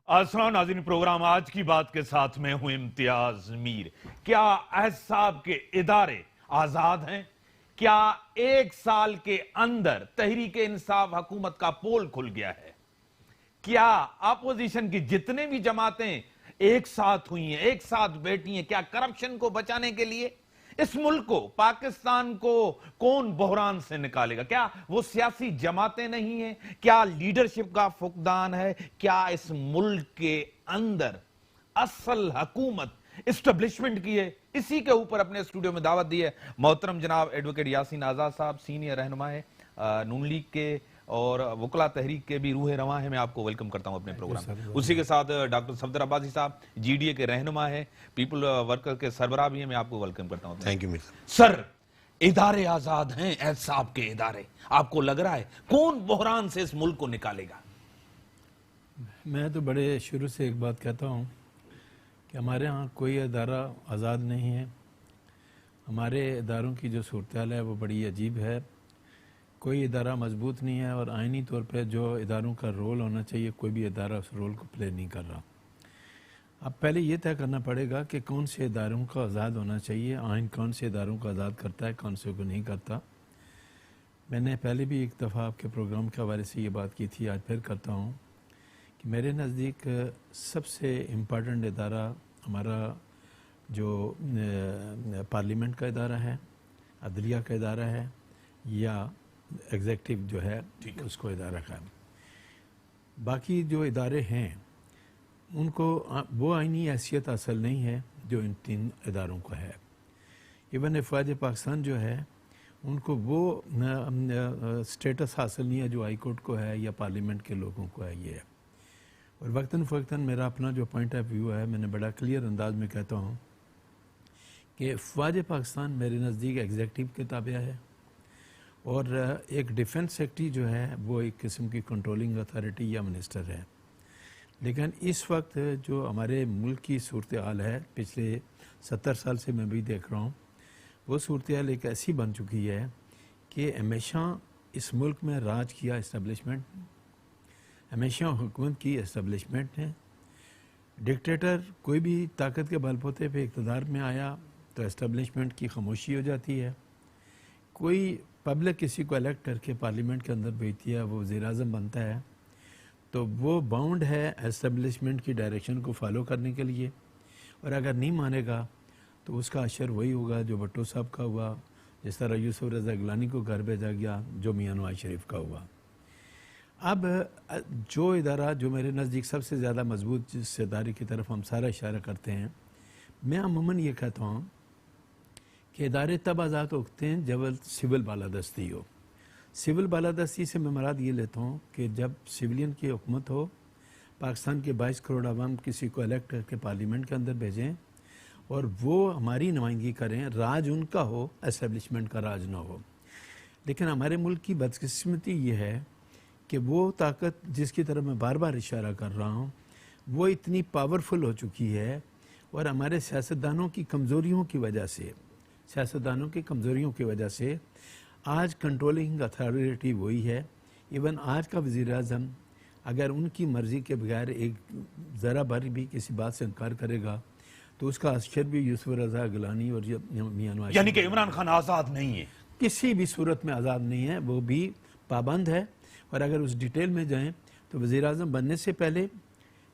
अस्सलाम नाज़रीन, प्रोग्राम आज की बात के साथ में हूं इम्तियाज मीर। क्या एहसाब के इदारे आजाद हैं? क्या एक साल के अंदर तहरीक इंसाफ हुकूमत का पोल खुल गया है? क्या अपोजिशन की जितने भी जमातें एक साथ हुई हैं, एक साथ बैठी हैं, क्या करप्शन को बचाने के लिए इस मुल्क को, पाकिस्तान को कौन बहरान से निकालेगा? क्या वो सियासी जमातें नहीं हैं? क्या लीडरशिप का फुकदान है? क्या इस मुल्क के अंदर असल हुकूमत इस्टेब्लिशमेंट की है? इसी के ऊपर अपने स्टूडियो में दावत दी है मोहतरम जनाब एडवोकेट यासीन आजाद साहब, सीनियर रहनुमा है नून लीग के और वकला तहरीक के भी रूह रवां है। मैं आपको वेलकम करता हूं अपने प्रोग्राम में। उसी के साथ डॉक्टर सफदर अब्बासी साहब जीडीए के रहनुमा है, पीपल वर्कर के सरबराह भी हैं। मैं आपको वेलकम करता हूं। थैंक यू सर, इदारे आजाद हैं, एहसाब के इदारे। आपको लग रहा है कौन बहरान से इस मुल्क को निकालेगा? मैं तो बड़े शुरू से एक बात कहता हूँ कि हमारे यहाँ कोई इदारा आज़ाद नहीं है। हमारे इदारों की जो सूरत हाल है वो बड़ी अजीब है। कोई इदारा मजबूत नहीं है और आइनी तौर पे जो इदारों का रोल होना चाहिए कोई भी इदारा उस रोल को प्ले नहीं कर रहा। अब पहले ये तय करना पड़ेगा कि कौन से इदारों को आज़ाद होना चाहिए, आइन कौन से इदारों को आज़ाद करता है, कौन से को नहीं करता। मैंने पहले भी एक दफ़ा आपके प्रोग्राम के हवाले से ये बात की थी, आज फिर करता हूँ कि मेरे नज़दीक सबसे इम्पॉर्टेंट इदारा हमारा जो पार्लियामेंट का इदारा है, अदलिया का इदारा है या एग्जेक्टिव जो है उसको इदारा का। बाकी जो इदारे हैं उनको वो आइनी हैसियत हासिल नहीं है जो इन तीन इदारों को है। इवन फ़ौज पाकिस्तान जो है उनको वो स्टेटस हासिल नहीं है जो हाई कोर्ट को है या पार्लियामेंट के लोगों को है। ये है और वक्तन फ़वक्तन मेरा अपना जो पॉइंट ऑफ व्यू है, मैंने बड़ा क्लियर अंदाज में कहता हूँ कि फ़ौज पाकिस्तान मेरे नज़दीक एग्जेक्टिव के ताबे है और एक डिफेंस सेक्रेटरी जो है वो एक किस्म की कंट्रोलिंग अथॉरिटी या मिनिस्टर है। लेकिन इस वक्त जो हमारे मुल्क की सूरत हाल है, पिछले 70 साल से मैं भी देख रहा हूँ, वो सूरत हाल एक ऐसी बन चुकी है कि हमेशा इस मुल्क में राज किया इस्टेब्लिशमेंट, हमेशा हुकूमत की इस्टेब्लिशमेंट है। डिक्टेटर कोई भी ताकत के बलबूते पे इक़्तिदार में आया तो इस्टेब्लिशमेंट की खामोशी हो जाती है। कोई पब्लिक किसी को इलेक्ट करके पार्लियामेंट के अंदर भेजती है, वो वज़ीर-ए-आज़म बनता है तो वो बाउंड है एस्टेब्लिशमेंट की डायरेक्शन को फॉलो करने के लिए, और अगर नहीं मानेगा तो उसका असर वही होगा जो भट्टो साहब का हुआ, जिस तरह यूसुफ रज़ा गिलानी को घर भेजा गया, जो मियां नवाज शरीफ का हुआ। अब जो इदारा जो मेरे नज़दीक सबसे ज़्यादा मजबूत जिस इदारे की तरफ हम सारा इशारा करते हैं, मैं अमूमन ये कहता हूँ कि इदारे तब आज़ाद होते हैं जब सिविल बालादस्ती हो। सिविल बालादस्ती से मैं मुराद ये लेता हूँ कि जब सिविलियन की हुकूमत हो, पाकिस्तान के 22 करोड़ आवाम किसी को इलेक्ट करके पार्लियामेंट के अंदर भेजें और वो हमारी नुमाइंदगी करें, राज उनका हो, एस्टेब्लिशमेंट का राज ना हो। लेकिन हमारे मुल्क की बदकिस्मती ये है कि वो ताकत जिसकी तरफ मैं बार बार इशारा कर रहा हूँ वो इतनी पावरफुल हो चुकी है और हमारे सियासतदानों की कमज़ोरियों की वजह से आज कंट्रोलिंग अथॉरिटी वही है। इवन आज का वज़ीर-ए-आज़म अगर उनकी मर्ज़ी के बगैर एक ज़रा भर भी किसी बात से इनकार करेगा तो उसका असर भी यूसुफ रज़ा गिलानी और मियां नवाज, यानी कि इमरान खान आजाद नहीं है, किसी भी सूरत में आज़ाद नहीं है, वो भी पाबंद है। और अगर उस डिटेल में जाएं तो वज़ीर-ए-आज़म बनने से पहले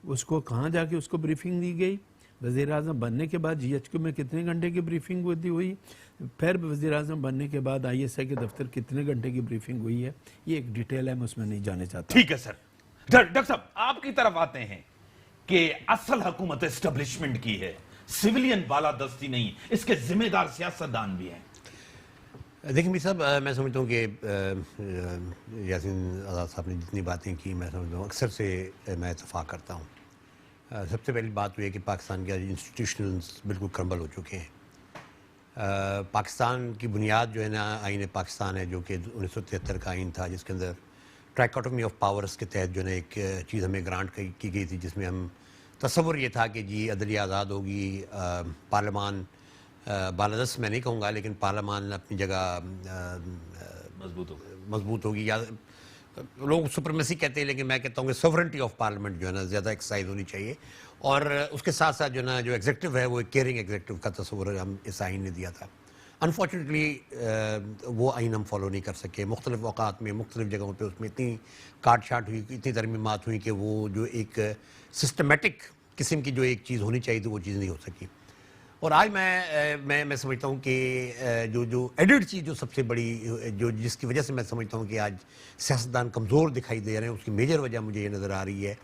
उसको कहाँ जाके उसको ब्रीफिंग दी गई, वज़ीर-ए-आज़म बनने के बाद GHQ में कितने घंटे की ब्रीफिंग हुई, फिर वज़ीर-ए-आज़म बनने के बाद ISI के दफ्तर कितने घंटे की ब्रीफिंग हुई है। ये एक डिटेल है, मैं उसमें नहीं जाने चाहता। ठीक है सर। डॉक्टर साहब, आपकी तरफ आते हैं कि असल हुकूमत एस्टेब्लिशमेंट की है, सिविलियन बालादस्ती नहीं, इसके जिम्मेदार सियासतदान भी हैं। देखिए मीर साहब, मैं समझता हूँ कि यासीन आज़ाद साहब ने जितनी बातें की मैं समझता हूँ अक्सर से मैं इत्तफ़ाक़ करता हूँ। सबसे पहली बात तो ये कि पाकिस्तान के इंस्टीट्यूशंस बिल्कुल क्रम्बल हो चुके हैं। पाकिस्तान की बुनियाद जो है ना आइन पाकिस्तान है, जो कि 1973 का आइन था, जिसके अंदर ट्राइकोटोमी ऑफ पावर्स के तहत जो है एक चीज़ हमें ग्रांट की गई थी, जिसमें हम तस्वुर ये था कि जी अदलिया आज़ाद होगी, पार्लियामान बालादस्त मैं नहीं कहूँगा लेकिन पार्लियामान अपनी जगह मजबूत होगी या लोग सुप्रीमेसी कहते हैं, लेकिन मैं कहता हूँ कि सॉवरेंटी ऑफ पार्लियामेंट जो है ना ज़्यादा एक्सरसाइज होनी चाहिए, और उसके साथ साथ जो ना जो एग्जीक्यूटिव है वो एक केयरिंग एग्जीक्यूटिव का तस्वर हम इस आइन ने दिया था। अनफॉर्चुनेटली वो आइन हम फॉलो नहीं कर सके। मुख्तलिफ औकात में मुख्तलिफ जगहों पे उसमें इतनी काट छाट हुई, इतनी तरमीमात हुई कि वो जो एक सिस्टमेटिक किस्म की जो एक चीज़ होनी चाहिए थी वो चीज़ नहीं हो सकी। और आज मैं समझता हूँ कि जो एडिड चीज़ जो सबसे बड़ी जो जिसकी वजह से मैं समझता हूँ कि आज सियासतदान कमज़ोर दिखाई दे रहे हैं, उसकी मेजर वजह मुझे ये नज़र आ रही है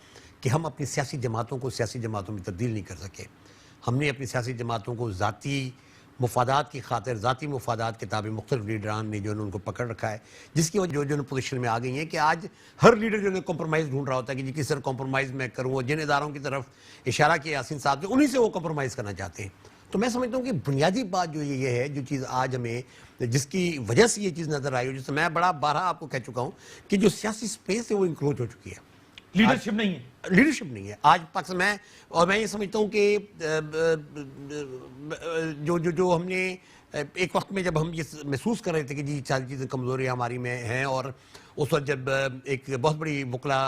कि हम अपनी सियासी जमातों को सियासी जमातों में तब्दील नहीं कर सके। हमने अपनी सियासी जमातों को ज़ाती मुफादात की खातिर, ज़ाती मुफादात के ताबे मुख्तलिफ लीडरान ने जो है उनको पकड़ रखा है, जिसकी वजह जो पोजीशन में आ गई है कि आज हर लीडर जो है कॉम्प्रोमाइज़ ढूंढ रहा होता है कि जी किस तरह कॉम्प्रोमाइज़ मैं करूँ, और जिन इदारों की तरफ इशारा किया यासीन साहब ने उन्हीं से वो कॉम्प्रोमाइज़ करना चाहते हैं। तो मैं समझता हूँ कि बुनियादी बात जो ये है, जो चीज़ आज हमें जिसकी वजह से ये चीज़ नज़र आई हो, जिससे मैं बड़ा बारहा आपको कह चुका हूँ कि जो सियासी स्पेस है वो इंक्रोच हो चुकी है, लीडरशिप नहीं है, लीडरशिप नहीं है आज पाकिस्तान में। और मैं ये समझता हूँ कि जो हमने एक वक्त में जब हम ये महसूस कर रहे थे कि जी सारी चीज़ें कमज़ोरी हमारी में हैं, और उस वक्त जब एक बहुत बड़ी वकला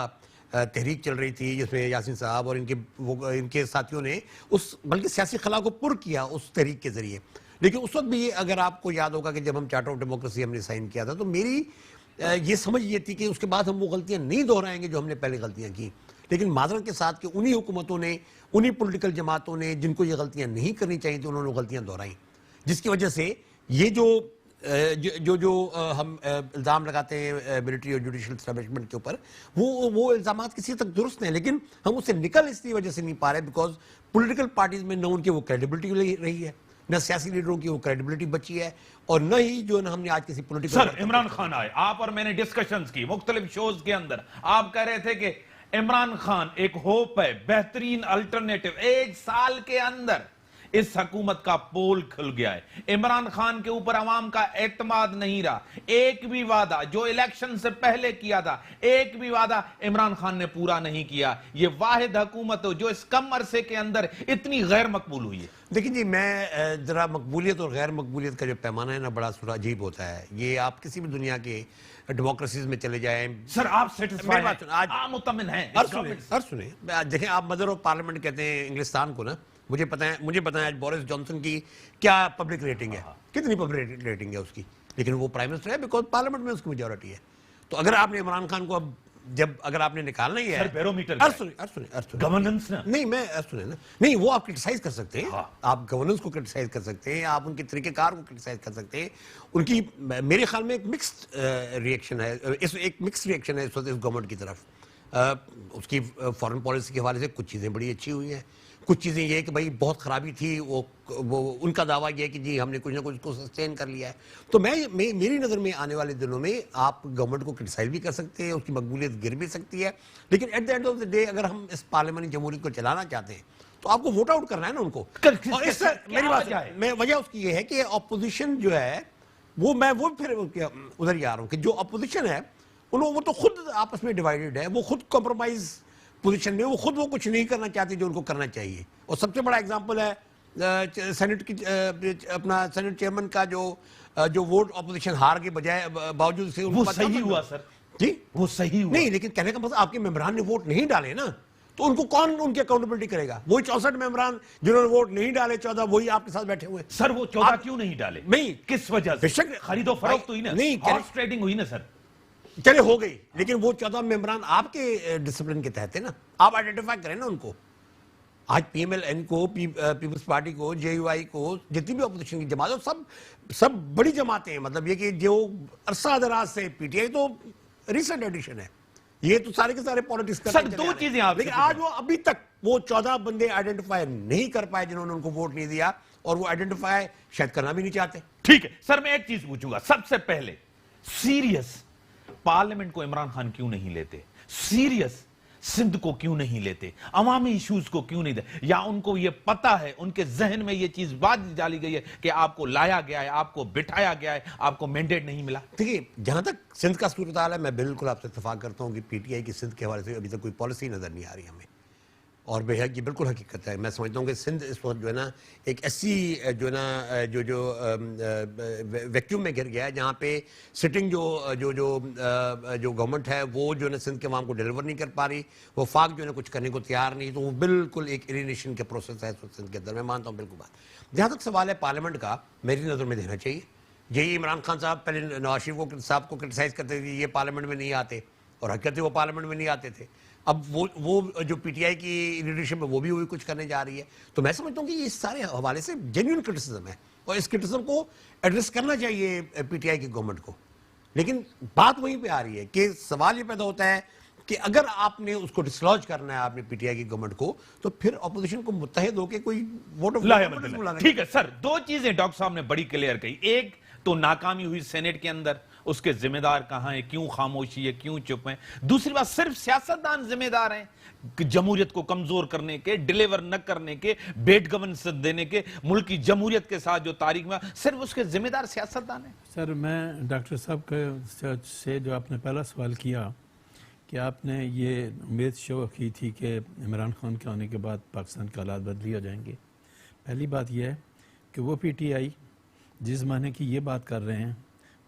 तहरीक चल रही थी जिसमें यासीन साहब और इनके साथियों ने उस बल्कि सियासी खला को पुर किया उस तहरीक के ज़रिए। लेकिन उस वक्त भी अगर आपको याद होगा कि जब हम चार्टर ऑफ डेमोक्रेसी हमने साइन किया था, तो मेरी ये समझ ये थी कि उसके बाद हम वो गलतियाँ नहीं दोहराएंगे जो हमने पहले गलतियाँ की, लेकिन माजरत के साथ कि उन्हीं हुकूमतों ने, उन्हीं पॉलिटिकल जमातों ने जिनको ये गलतियाँ नहीं करनी चाहिए थी, उन्होंने गलतियाँ दोहराई, जिसकी वजह से ये जो हम इल्ज़ाम लगाते हैं मिलिट्री और जुडिशल एस्टैब्लिशमेंट के ऊपर, वो इल्ज़ाम किसी तक दुरुस्त हैं, लेकिन हम उससे निकल इसकी वजह से नहीं पा रहे बिकॉज पॉलिटिकल पार्टीज में न उनकी वो क्रेडिबिलिटी रही है, न सियासी लीडरों की वो क्रेडिबिलिटी बची है, और न ही जो है हमने आज किसी पॉलिटिकल। सर, इमरान खान आए, आप और मैंने डिस्कशंस की मुख्तलिफ शोज के अंदर, आप कह रहे थे कि इमरान खान एक होप है, बेहतरीन अल्टरनेटिव। 1 साल के अंदर इस हुकूमत का पोल खुल गया है, इमरान खान के ऊपर अवाम का एतमाद नहीं रहा। एक भी वादा जो इलेक्शन से पहले किया था, एक भी वादा इमरान खान ने पूरा नहीं किया। ये वाहिद हुकूमत हो जो इस कम अरसे के अंदर इतनी गैर मकबूल हुई है। देखिए जी, मैं जरा मकबूलियत और गैर मकबूलियत का जो पैमाना है ना बड़ा थोड़ा अजीब होता है। ये आप किसी भी दुनिया के डेमोक्रेसीज में चले जाएं। सर, आप सेटिस्फाइड हैं? आज आप मुतमिन हैं? सुने, देखें, आप मदर ऑफ पार्लियामेंट कहते हैं इंग्लिस्तान को ना। मुझे पता है आज बोरिस जॉनसन की क्या पब्लिक रेटिंग है, कितनी पब्लिक रेटिंग है उसकी, लेकिन वो प्राइम मिनिस्टर है बिकॉज पार्लियामेंट में उसकी मेजॉरिटी है। तो अगर आपने इमरान खान को अब अगर आपने निकालना ही है, बैरोमीटर गवर्नेंस ना, नहीं मैं सुने ना, नहीं वो आप क्रिटिसाइज कर सकते हैं। हाँ। आप गवर्नेंस को क्रिटिसाइज कर सकते हैं, आप उनके तरीकेकार को क्रिटिसाइज कर सकते हैं। उनकी मेरे ख्याल में एक मिक्स्ड रिएक्शन है, एक मिक्स्ड रिएक्शन है इस वक्त इस गवर्नमेंट की तरफ। उसकी फॉरेन पॉलिसी के हवाले से कुछ चीज़ें बड़ी अच्छी हुई हैं, कुछ चीज़ें ये कि भाई बहुत ख़राबी थी, वो उनका दावा ये है कि जी हमने कुछ ना कुछ को सस्टेन कर लिया है। तो मेरी नज़र में आने वाले दिनों में आप गवर्नमेंट को क्रिटिसाइज भी कर सकते हैं, उसकी मकबूलियत गिर भी सकती है, लेकिन at the end of the day अगर हम इस पार्लियामेंटी जमहूरियत को चलाना चाहते हैं तो आपको वोट आउट करना है ना उनको। और इस मेरी बात मैं वजह उसकी ये है कि अपोजिशन जो है वो फिर उधर ही आ रहा हूँ कि जो अपोजिशन है वो तो खुद आपस में डिवाइडेड है, वो खुद कॉम्प्रोमाइज पोजीशन में, वो कुछ नहीं करना चाहती जो उनको करना चाहिए। और सबसे बड़ा एग्जांपल है सेनेट की अपना सेनेट चेयरमैन का जो वोट ऑपोजिशन हार के बजाय बावजूद से वो सही हुआ सर जी, वो सही हुआ नहीं, लेकिन कहने का मतलब आपके मेंबरान ने वोट नहीं डाले ना, तो उनको कौन उनकी अकाउंटेबिलिटी करेगा? वही 64 मेंबरान जिन्होंने वोट नहीं डाले 14 वही आपके साथ बैठे हुए। सर वो 14 क्यों नहीं डाले? नहीं, किस वजह से? बेशक खरीदो फरोख्त हुई ना, नहीं हॉर्स ट्रेडिंग हुई ना सर, चले हो गई, लेकिन वो 14 मेंबरान आपके डिसिप्लिन के तहत है ना, आप आइडेंटिफाई करें ना उनको। आज पीएमएल-एन को, पीपल्स पार्टी को, जेयूआई को, जितनी भी अपोजिशन की जमात सब बड़ी जमातें हैं। मतलब ये कि जो अरसा दराज से पीटीआई तो रिसेंट एडिशन है, ये तो सारे के सारे पॉलिटिक्स कर सर, दो चीजें आप, लेकिन आज वो अभी तक वो 14 बंदे आइडेंटिफाई नहीं कर पाए जिन्होंने उनको वोट नहीं दिया, और वो आइडेंटिफाई शायद करना भी नहीं चाहते। ठीक है सर, मैं एक चीज पूछूंगा सबसे पहले, सीरियस पार्लियामेंट को इमरान खान क्यों नहीं लेते? सीरियस सिंध को क्यों नहीं लेते? अवामी इश्यूज को क्यों नहीं देते? या उनको ये पता है, उनके जहन में ये चीज बात डाली गई है कि आपको लाया गया है, आपको बिठाया गया है, आपको मैंडेट नहीं मिला? देखिए, जहां तक सिंध का सूरत हाल है, मैं बिल्कुल आपसे इत्तेफाक करता हूं कि पीटीआई की सिंध के हवाले से अभी तक कोई पॉलिसी नजर नहीं आ रही हमें। और बेहद ये बिल्कुल हकीकत है। मैं समझता हूँ कि सिंध इस वक्त जो है ना एक ऐसी जो है ना जो वैक्यूम में गिर गया है जहाँ पे सिटिंग जो गवर्नमेंट है वो जो है ना सिंध के अवाम को डिलीवर नहीं कर पा रही, वो फाक जो है ना कुछ करने को तैयार नहीं, तो वो बिल्कुल एक एलिनेशन के प्रोसेस है इस वक्त सिंध के अंदर। मैं मानता हूँ बिल्कुल बात। जहाँ तक सवाल है पार्लियामेंट का, मेरी नज़र में देना चाहिए। यही इमरान खान साहब पहले नवाज शरीफ साहब को क्रिटिसाइज़ करते थे ये पार्लियामेंट में नहीं आते, और हकीकत वो पार्लियामेंट में नहीं आते थे। अब वो जो पीटीआई की लीडरशिप है वो भी वही कुछ करने जा रही है। तो मैं समझता हूँ कि इस सारे हवाले से जेन्युइन क्रिटिसिज्म है और इस क्रिटिसिज्म को एड्रेस करना चाहिए पीटीआई की गवर्नमेंट को। लेकिन बात वहीं पे आ रही है कि सवाल ये पैदा होता है कि अगर आपने उसको डिसलॉज करना है आपने पीटीआई की गवर्नमेंट को, तो फिर ऑपोजिशन को मुत्तहिद होकर कोई वोट ऑफ लाया। ठीक है सर, दो चीजें डॉक्टर साहब ने बड़ी क्लियर कही। एक तो नाकामी हुई सेनेट के अंदर, उसके जिम्मेदार कहां है, क्यों खामोशी है, क्यों चुप है। दूसरी बात, सिर्फ सियासतदान जिम्मेदार हैं जमहूरियत को कमजोर करने के, डिलीवर न करने के, बेड गवर्नेंस देने के, मुल्क की जमहूरियत के साथ जो तारीख में, सिर्फ उसके जिम्मेदार सियासतदान है। सर मैं डॉक्टर साहब से जो आपने पहला सवाल किया कि आपने ये उम्मीद शो की थी कि इमरान खान के आने के बाद पाकिस्तान के हालात बदली हो जाएंगे। पहली बात यह है कि वो पीटीआई जिस माने की ये बात कर रहे हैं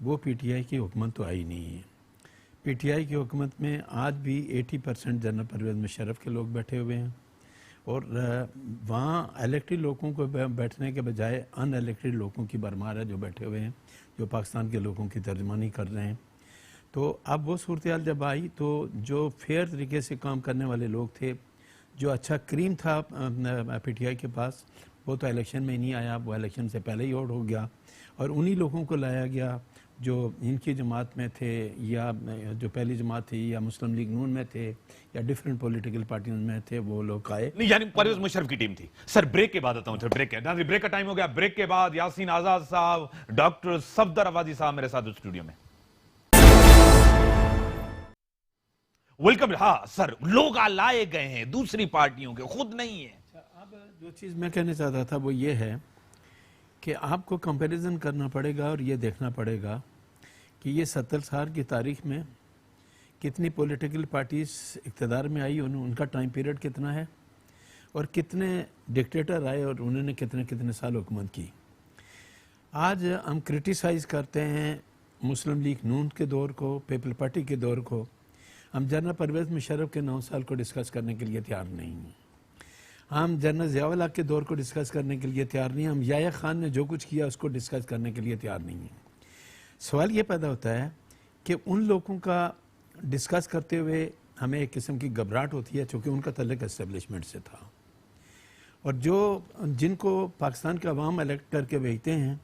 वो पीटीआई की हुकूमत तो आई नहीं है। पीटीआई की हुकूमत में आज भी 80% जनरल परवेज़ मुशर्रफ के लोग बैठे हुए हैं और वहाँ इलेक्टेड लोगों को बैठने के बजाय अनइलेक्टेड लोगों की भरमार है जो बैठे हुए हैं, जो पाकिस्तान के लोगों की तर्जमानी कर रहे हैं। तो अब वो सूरत हाल जब आई तो जो फेयर तरीके से काम करने वाले लोग थे, जो अच्छा क्रीम था पीटीआई के पास, वो तो इलेक्शन में नहीं आया, वो इलेक्शन से पहले ही आउट हो गया और उन्हीं लोगों को लाया गया जो इनकी जमात में थे या जो पहली जमात थी या मुस्लिम लीग नून में थे या डिफरेंट पॉलिटिकल पार्टियों में थे, वो लोग आए। नहीं, यानी परवेज मुशर्रफ की टीम थी। सर ब्रेक के बाद आता हूं, ब्रेक का टाइम हो गया। ब्रेक के बाद यासीन आजाद साहब, डॉक्टर सफदर अवादी साहब मेरे साथ स्टूडियो में। वेलकम। हाँ सर, लोग लाए गए हैं दूसरी पार्टियों के, खुद नहीं है। अब जो चीज़ मैं कहना चाहता था वो ये है कि आपको कंपैरिजन करना पड़ेगा और ये देखना पड़ेगा कि ये 70 साल की तारीख में कितनी पॉलिटिकल पार्टीज इक़्तिदार में आई, उनका टाइम पीरियड कितना है और कितने डिक्टेटर आए और उन्होंने कितने कितने साल हुकूमत की। आज हम क्रिटिसाइज़ करते हैं मुस्लिम लीग नून के दौर को, पीपल पार्टी के दौर को। हम जनरल परवेज़ मुशर्रफ के 9 साल को डिस्कस करने के लिए तैयार नहीं हैं। हम जनरल ज़िया-उल हक के दौर को डिस्कस करने के लिए तैयार नहीं हैं। हम याह्या खान ने जो कुछ किया उसको डिस्कस करने के लिए तैयार नहीं हैं। सवाल ये पैदा होता है कि उन लोगों का डिस्कस करते हुए हमें एक किस्म की घबराहट होती है चूँकि उनका तल्लुक एस्टेब्लिशमेंट से था, और जो जिनको पाकिस्तान के अवाम इलेक्ट करके भेजते हैं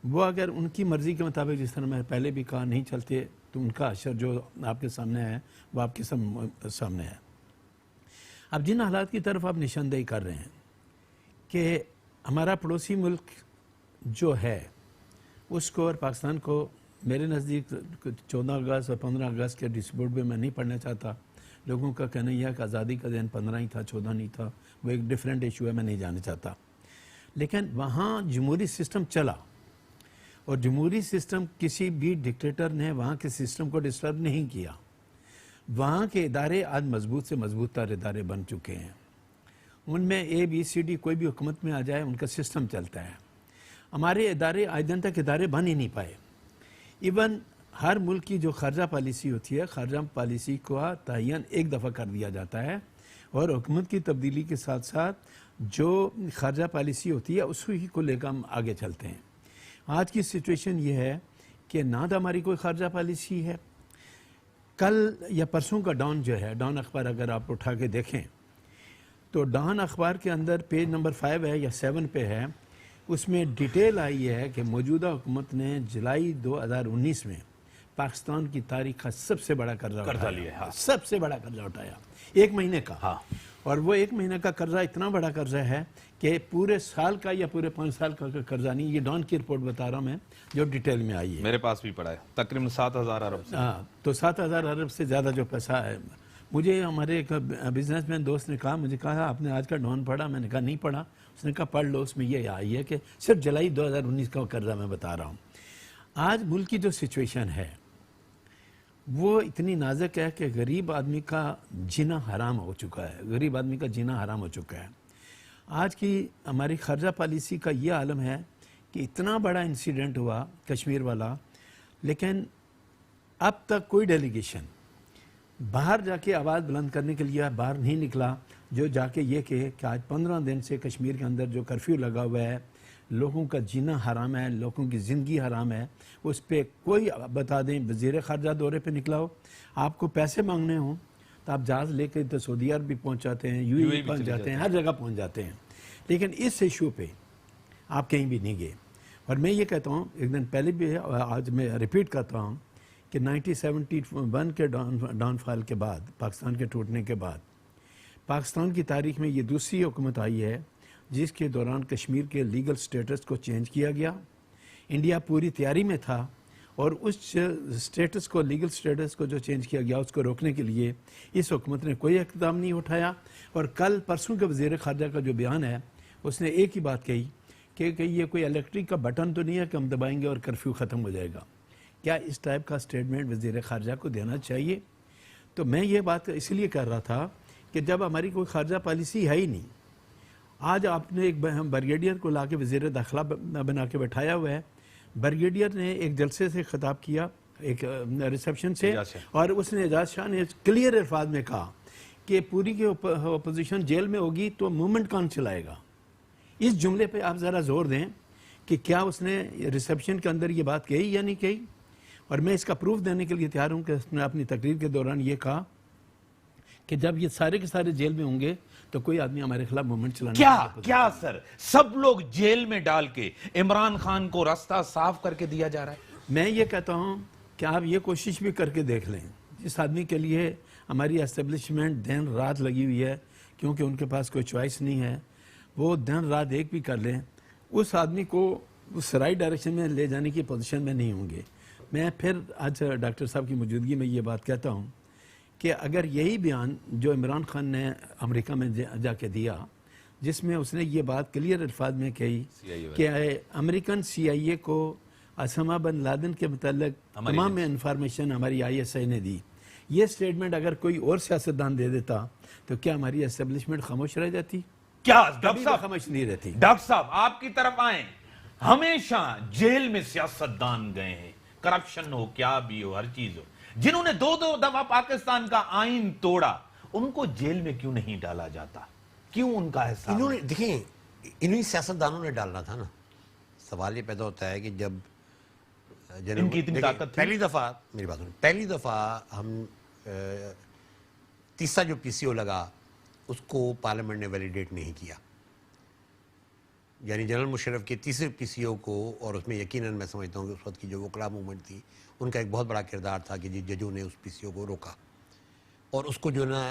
वो अगर उनकी मर्ज़ी के मुताबिक, जिस तरह मैं पहले भी कहा, नहीं चलते तो उनका असर जो आपके सामने है वो आपके सामने है। अब जिन हालात की तरफ आप निशानदेही कर रहे हैं कि हमारा पड़ोसी मुल्क जो है उसको और पाकिस्तान को, मेरे नज़दीक 14 अगस्त और 15 अगस्त के डिस्प्यूट में मैं नहीं पढ़ना चाहता। लोगों का कहना यह है कि आज़ादी का दिन 15 ही था, 14 नहीं था, वो एक डिफरेंट इशू है, मैं नहीं जानना चाहता। लेकिन वहाँ जमहूरी सिस्टम चला और जमहूरी सिस्टम किसी भी डिक्टेटर ने वहाँ के सिस्टम को डिस्टर्ब नहीं किया। वहाँ के इदारे आज मजबूत से मजबूत तर इदारे बन चुके हैं। उनमें ABCD कोई भी हुकूमत में आ जाए उनका सिस्टम चलता है। हमारे इदारे आज दिन तक इदारे बन ही नहीं पाए। इवन हर मुल्क की जो खारजा पॉलिसी होती है, खारजा पॉलिसी का तयन एक दफ़ा कर दिया जाता है और हुकूमत की तब्दीली के साथ साथ जो खारजा पॉलिसी होती है उसी को लेकर हम आगे चलते हैं। आज की सिचुएशन ये है कि ना तो हमारी कोई खारजा पॉलिसी है। कल या परसों का डॉन जो है, डॉन अखबार अगर आप उठा के देखें तो डॉन अखबार के अंदर पेज नंबर 5 है या 7 पे है, उसमें डिटेल आई है कि मौजूदा हुकूमत ने जुलाई 2019 में पाकिस्तान की तारीख का सबसे बड़ा कर्जा लिया। हाँ। सबसे बड़ा कर्जा उठाया 1 महीने का। हाँ। और वो 1 महीने का कर्जा इतना बड़ा कर्जा है कि पूरे साल का या पूरे 5 साल का कर्जा नहीं। ये डॉन की रिपोर्ट बता रहा हूँ मैं, जो डिटेल में आई है। मेरे पास भी पड़ा है, तकरीबन 7,000 अरब से। हाँ, तो 7,000 अरब से ज़्यादा जो पैसा है। मुझे हमारे एक बिजनेसमैन दोस्त ने कहा, मुझे कहा आपने आज का डॉन पढ़ा? मैंने कहा नहीं पढ़ा। उसने कहा पढ़ लो, उसमें ये आई है कि सिर्फ जुलाई 2019 का कर्जा मैं बता रहा हूँ। आज मुल्क की जो सिचुएशन है वो इतनी नाजुक है कि गरीब आदमी का जीना हराम हो चुका है, गरीब आदमी का जीना हराम हो चुका है। आज की हमारी खारजा पॉलिसी का ये आलम है कि इतना बड़ा इंसिडेंट हुआ कश्मीर वाला, लेकिन अब तक कोई डेलीगेशन बाहर जाके आवाज़ बुलंद करने के लिए बाहर नहीं निकला, जो जाके ये कहे कि आज 15 दिन से कश्मीर के अंदर जो कर्फ्यू लगा हुआ है, लोगों का जीना हराम है, लोगों की ज़िंदगी हराम है, उस पर कोई बता दें। वज़ीर ख़ारजा दौरे पे निकला हो, आपको पैसे मांगने हों तो आप जहाज़ लेकर तो सऊदी अरब भी पहुँच जाते हैं, यूएई पहुँच जाते हैं, हर जगह पहुँच जाते हैं। लेकिन इस इशू पे आप कहीं भी नहीं गए। और मैं ये कहता हूँ, एक दिन पहले भी आज मैं रिपीट करता हूँ कि 1971 के डाउनफॉल के बाद, पाकिस्तान के टूटने के बाद, पाकिस्तान की तारीख में ये दूसरी हुकूमत आई है जिसके दौरान कश्मीर के लीगल स्टेटस को चेंज किया गया। इंडिया पूरी तैयारी में था और उस स्टेटस को, लीगल स्टेटस को जो चेंज किया गया, उसको रोकने के लिए इस हुकूमत ने कोई इक़दाम नहीं उठाया। और कल परसों के वज़ीर ख़ारजा का जो बयान है, उसने एक ही बात कही कि ये कोई इलेक्ट्रिक का बटन तो नहीं है कि हम दबाएंगे और कर्फ्यू ख़त्म हो जाएगा। क्या इस टाइप का स्टेटमेंट वज़ीर ख़ारजा को देना चाहिए? तो मैं ये बात इसलिए कर रहा था कि जब हमारी कोई ख़ारजा पॉलिसी है ही नहीं, आज आपने एक ब्रिगेडियर को ला के वज़ीर दाखिला बना के बैठाया हुआ है। ब्रिगेडियर ने एक जलसे से ख़िताब किया, एक रिसेप्शन से, और उसने एजाज शाह ने क्लियर अल्फाज में कहा कि पूरी की अपोजिशन जेल में होगी तो मूवमेंट कौन चलाएगा। इस जुमले पे आप ज़रा जोर दें कि क्या उसने रिसेप्शन के अंदर ये बात कही या नहीं कही। और मैं इसका प्रूफ देने के लिए तैयार हूँ कि उसने अपनी तकरीर के दौरान ये कहा कि जब ये सारे के सारे जेल में होंगे तो कोई आदमी हमारे खिलाफ मूवमेंट चलाने क्या सर, सब लोग जेल में डाल के इमरान खान को रास्ता साफ करके दिया जा रहा है। मैं ये कहता हूँ कि आप ये कोशिश भी करके देख लें, जिस आदमी के लिए हमारी एस्टेब्लिशमेंट दिन रात लगी हुई है क्योंकि उनके पास कोई चॉइस नहीं है, वो दिन रात एक भी कर लें, उस आदमी को उस राइट डायरेक्शन में ले जाने की पोजीशन में नहीं होंगे। मैं फिर आज डॉक्टर साहब की मौजूदगी में ये बात कहता हूँ कि अगर यही बयान जो इमरान खान ने अमेरिका में जाके दिया, जिसमें उसने ये बात क्लियर अल्फाज में कही कि अमेरिकन CIA को असामा बिन लादेन के मुताल्लिक तमाम इंफॉर्मेशन हमारी ISI ने दी, ये स्टेटमेंट अगर कोई और सियासतदान दे देता तो क्या हमारी एस्टेब्लिशमेंट खामोश रह जाती? क्या डॉक्टर साहब खामोश नहीं रहती? डॉक्टर साहब आपकी तरफ आए, हमेशा जेल में सियासतदान गए हैं, करप्शन हो, क्या भी हो, हर चीज हो, जिन्होंने दो दफा पाकिस्तान का आईन तोड़ा, उनको जेल में क्यों नहीं डाला जाता? क्यों उनका हिस्सा? इन्होंने, देखिए, इन्हीं सियासतदानों ने डालना था ना। सवाल ये पैदा होता है कि जब इनकी इतनी ताकत थी, पहली दफा, मेरी बात सुनो, पहली दफा हम तीसरा जो PCO लगा उसको पार्लियामेंट ने वैलिडेट नहीं किया, यानी जनरल मुशर्रफ के तीसरे PCO को, और उसमें यकीनन मैं समझता हूँ कि उस वक्त की जो वकला मूवमेंट थी उनका एक बहुत बड़ा किरदार था कि जजों ने उस PCO को रोका और उसको जो ना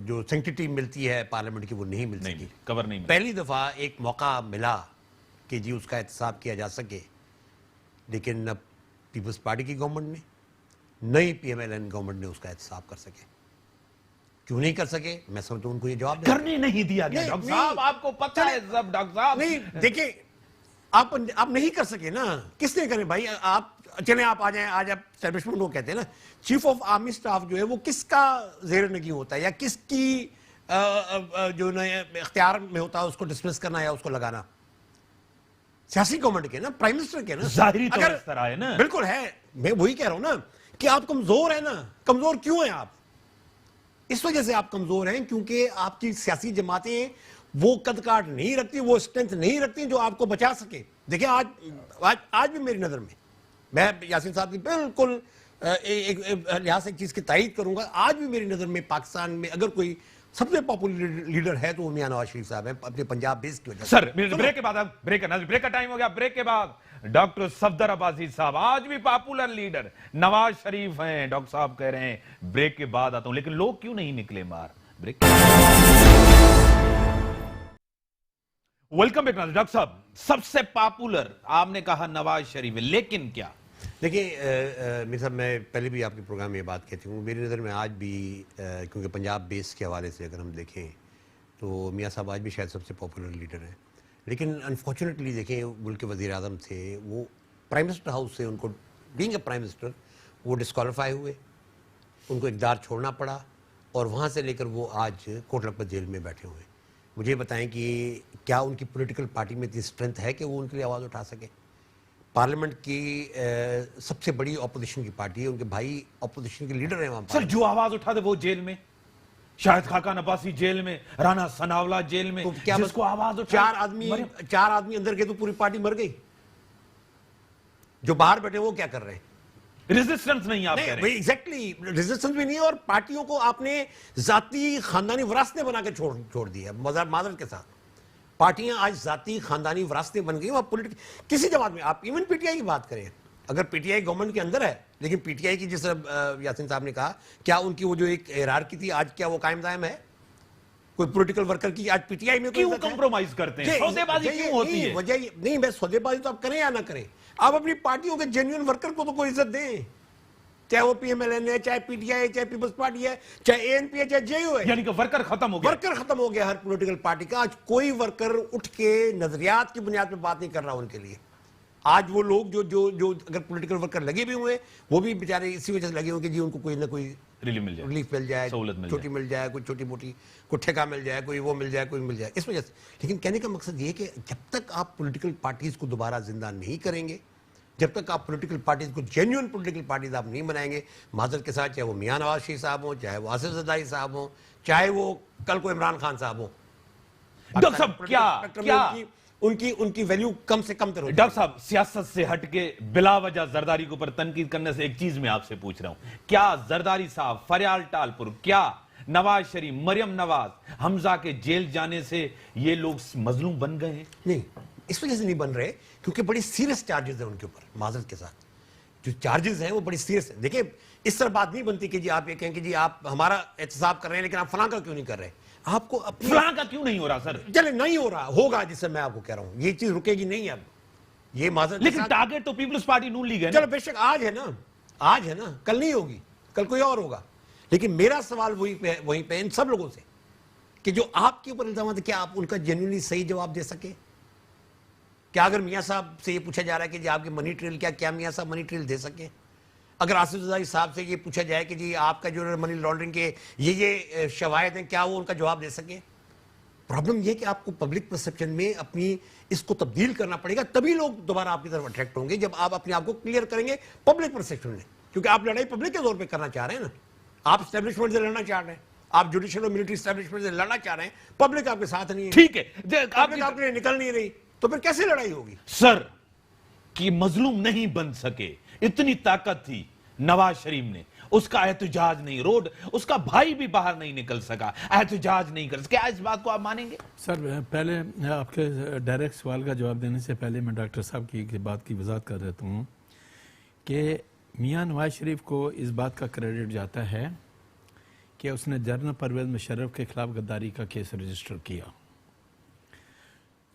जो सेंक्टिटी मिलती है पार्लियामेंट की वो नहीं मिल सकी, कवर नहीं। पहली दफ़ा एक मौका मिला कि जी उसका एहतसाब किया जा सके, लेकिन न पीपल्स पार्टी की गवर्नमेंट ने, नई PMLN गवर्नमेंट ने उसका एहतसाब कर सके। क्यों नहीं कर सके? मैं समझता हूं उनको ये जवाब करने नहीं दिया गया। डॉक्टर साहब आपको पता है सब, डॉक्टर साहब नहीं, देखिए आप नहीं कर सके ना, किसने करे भाई? आप चले, आप आ जाए, आज आप एस्टैब्लिशमेंट को कहते हैं ना, चीफ ऑफ आर्मी स्टाफ जो है वो किसका ज़ेर नगी होता है या किसकी जो ना इख्तियार में होता है उसको डिसमिस करना या उसको लगाना? सियासी गवर्नमेंट के ना, प्राइम मिनिस्टर के ना। जाहिरी तौर इस तरह है ना, बिल्कुल है। मैं वही कह रहा हूं ना कि आप कमजोर है ना। कमजोर क्यों है आप? इस वजह से आप कमजोर हैं क्योंकि आपकी सियासी जमातें वो कद काट नहीं रखती, वो स्ट्रेंथ नहीं रखती जो आपको बचा सके। देखिए आज भी मेरी नजर में, मैं यासीन साहब की बिल्कुल एक लिहाज से एक चीज की तायीद करूंगा, आज भी मेरी नजर में पाकिस्तान में अगर कोई सबसे पॉपुलर लीडर है तो वो मियां नवाज शरीफ साहब हैं, अपने पंजाब बेस की वजह से। सर ब्रेक के बाद, अब ब्रेक का टाइम हो गया, ब्रेक के बाद डॉक्टर सफदर अब्बासी साहब, आज भी पॉपुलर लीडर नवाज शरीफ हैं, डॉक्टर साहब कह रहे हैं ब्रेक के बाद आता हूं, लेकिन लोग क्यों नहीं निकले बाहर? ब्रेक। वेलकम बैक डॉक्टर साहब। सबसे पॉपुलर आपने कहा नवाज शरीफ है, लेकिन क्या? देखिए मियां साहब, मैं पहले भी आपके प्रोग्राम में ये बात कहती हूँ, मेरी नज़र में आज भी क्योंकि पंजाब बेस के हवाले से अगर हम देखें तो मियां साहब आज भी शायद सबसे पॉपुलर लीडर हैं। लेकिन अनफॉर्चुनेटली देखें, मुल्क के वज़ीर आज़म थे, वो प्राइम मिनिस्टर हाउस से उनको बीइंग अ प्राइम मिनिस्टर वो डिस्क्वालीफाई हुए, उनको इक़्तिदार छोड़ना पड़ा और वहाँ से लेकर वो आज कोट लखपत जेल में बैठे हुए। मुझे बताएं कि क्या उनकी पॉलिटिकल पार्टी में इतनी स्ट्रेंथ है कि वो उनके लिए आवाज़ उठा सके? पार्लियामेंट की सबसे बड़ी ऑपोजिशन की पार्टी है, उनके भाई ऑपोजिशन के लीडर हैं वहाँ सर, जो आवाज उठा दे वो जेल में, शाहिद खाकान अब्बासी जेल में, राना सनावला जेल में, तो क्या जिसको आवाज उठा चार आदमी अंदर गए तो पूरी पार्टी मर गई। जो बाहर बैठे वो क्या कर रहे हैं? रेजिस्टेंस नहीं आप कह रहे हैं। एग्जैक्टली, रेजिस्टेंस भी नहीं है और पार्टियों को आपने जाती खानदानी विरासतें बना के छोड़ दिया माजरत के साथ। पार्टियां आज जाती खानदानी विरासतें बन गई। और पॉलिटिक्स किसी जमात में, आप इवन पीटीआई की बात करें, अगर पीटीआई गवर्नमेंट के अंदर है, लेकिन पीटीआई की जिस यासीन साहब ने कहा, क्या उनकी वो जो एक हिरार्की थी आज क्या वो कायम दायम है? कोई पॉलिटिकल वर्कर की आज पीटीआई में क्यों कंप्रोमाइज करते हैं? सौदेबाजी क्यों होती है? वजह नहीं, मैं सौदेबाजी तो आप करें या ना करें, आप अपनी पार्टियों के जेन्युइन वर्कर को तो कोई इज्जत दें, चाहे वो पीएमएलएन है, चाहे पीटीआई है, चाहे पीपल्स पार्टी है, चाहे एएनपी है, चाहे जेयू है। यानी कि वर्कर खत्म हो गया। वर्कर खत्म हो गया हर पॉलिटिकल पार्टी का। आज कोई वर्कर उठ के नजरियात की बुनियाद पर बात नहीं कर रहा उनके लिए। आज वो लोग जो जो जो अगर पॉलिटिकल वर्कर लगे भी हुए, वो भी बेचारे इसी वजह से लगे होंगे जी उनको कोई ना कोई रिलीफ मिल जाए, छोटी मिल जाए, कोई छोटी मोटी कोई ठेका मिल जाए, कोई वो मिल जाए, कोई मिल जाए, इस वजह से। लेकिन कहने का मकसद ये है कि जब तक आप पॉलिटिकल पार्टीज को दोबारा जिंदा नहीं करेंगे, जब तक आप पॉलिटिकल पार्टीज को जेन्युइन पॉलिटिकल पार्टीज आप नहीं बनाएंगे, माजरत के साथ, चाहे वो मियां नवाज शरीफ साहब हो, चाहे वो आसिफ ज़रदारी साहब हो, चाहे वो कल को इमरान खान साहब हो, डॉक्टर साहब क्या उनकी वैल्यू कम से कम तरह। डॉक्टर साहब, सियासत से हटके बिला वजह जरदारी के ऊपर तनकीद करने से एक चीज मैं आपसे पूछ रहा हूं, क्या जरदारी साहब, फरियाल टालपुर, क्या नवाज शरीफ, मरियम नवाज, हमजा के जेल जाने से ये लोग मजलूम बन गए हैं? नहीं, इस वजह से नहीं बन रहे क्योंकि बड़ी सीरियस चार्जेस हैं उनके ऊपर। माजरत के साथ जो चार्जेस हैं वो बड़ी सीरियस है। देखिए, इस तरह बात नहीं बनती कि जी आप ये कहें कि जी आप हमारा एहतसाब कर रहे हैं लेकिन आप फलां का क्यों नहीं कर रहे। आपको अपनी फलां का क्यों नहीं हो रहा सर? चले नहीं हो रहा, होगा, जिससे मैं आपको कह रहा हूं ये चीज रुकेगी नहीं अब। ये माजरत, लेकिन टारगेट तो पीपल्स पार्टी नून लीग है। चलो बेशक आज है ना, आज है ना, कल नहीं होगी, कल कोई और होगा। लेकिन मेरा सवाल वहीं पे इन सब लोगों से कि जो आपके ऊपर इल्जाम है, क्या आप उनका जेन्युइनली सही जवाब दे सके? क्या अगर मियां साहब से ये पूछा जा रहा है कि जी आपके मनी ट्रेल क्या मियां साहब मनी ट्रेल दे सके? अगर आसिफ ज़रदारी साहब से ये पूछा जाए कि जी आपका जो मनी लॉन्ड्रिंग के ये शवायद हैं, क्या वो उनका जवाब दे सके? प्रॉब्लम ये कि आपको पब्लिक परसेप्शन में अपनी इसको तब्दील करना पड़ेगा, तभी लोग दोबारा आपकी तरफ अट्रैक्ट होंगे, जब आप अपने आप को क्लियर करेंगे पब्लिक परसेप्शन में। क्योंकि आप लड़ाई पब्लिक के तौर पर करना चाह रहे हैं ना, आप स्टैब्लिशमेंट से लड़ना चाह रहे हैं, आप जुडिशियल और मिलिट्री स्टैब्लिशमेंट से लड़ना चाह रहे हैं, पब्लिक आपके साथ नहीं है। ठीक है, आपने निकल नहीं रही, तो फिर कैसे लड़ाई होगी? सर कि मजलूम नहीं बन सके, इतनी ताकत थी नवाज शरीफ ने, उसका एहतजाज नहीं, रोड उसका भाई भी बाहर नहीं निकल सका, एहतजाज नहीं कर सका। क्या इस बात को आप मानेंगे? सर, पहले आपके डायरेक्ट सवाल का जवाब देने से पहले मैं डॉक्टर साहब की बात की वजाहत कर देता हूँ कि मियां नवाज शरीफ को इस बात का क्रेडिट जाता है कि उसने जनरल परवेज मुशर्रफ के खिलाफ गद्दारी का केस रजिस्टर किया।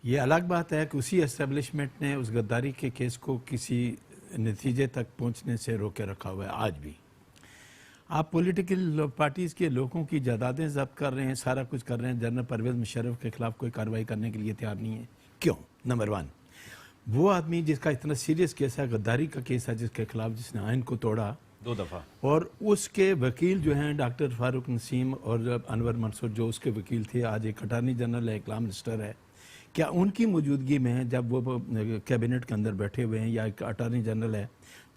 ये अलग बात है कि उसी एस्टेब्लिशमेंट ने उस गद्दारी के केस को किसी नतीजे तक पहुंचने से रोके रखा हुआ है। आज भी आप पॉलिटिकल पार्टीज़ के लोगों की जायदादें जब्त कर रहे हैं, सारा कुछ कर रहे हैं, जनरल परवेज मुशर्रफ के खिलाफ कोई कार्रवाई करने के लिए तैयार नहीं है। क्यों? नंबर वन, वो आदमी जिसका इतना सीरियस केस है, गद्दारी का केस है, जिसके खिलाफ जिसने आइन को तोड़ा 2 दफा, और उसके वकील जो हैं डॉक्टर फारूक नसीम और अनवर मंसूर, जो उसके वकील थे, आज एक अटार्नी जनरल है, एक लॉ मिनिस्टर है, क्या उनकी मौजूदगी में जब वो कैबिनेट के अंदर बैठे हुए हैं या एक अटार्नी जनरल है,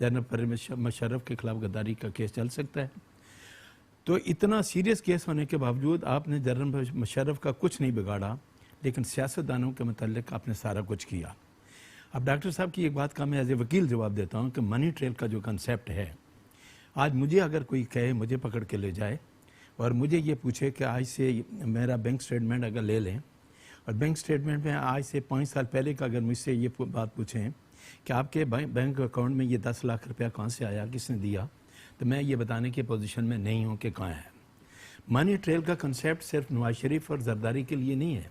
जनरल परवेज मुशर्रफ के खिलाफ गद्दारी का केस चल सकता है? तो इतना सीरियस केस होने के बावजूद आपने जनरल मुशर्रफ का कुछ नहीं बिगाड़ा, लेकिन सियासतदानों के मतलब आपने सारा कुछ किया। अब डॉक्टर साहब की एक बात का मैं एज ए वकील जवाब देता हूँ कि मनी ट्रेल का जो कंसेप्ट है, आज मुझे अगर कोई कहे, मुझे पकड़ के ले जाए और मुझे ये पूछे कि आज से मेरा बैंक स्टेटमेंट अगर ले लें, और बैंक स्टेटमेंट में आज से 5 साल पहले का अगर मुझसे ये बात पूछें कि आपके बैंक अकाउंट में ये 10 लाख रुपया कहाँ से आया, किसने दिया, तो मैं ये बताने की पोजीशन में नहीं हूँ कि कहाँ है। मनी ट्रेल का कंसेप्ट सिर्फ नवाज शरीफ और जरदारी के लिए नहीं है,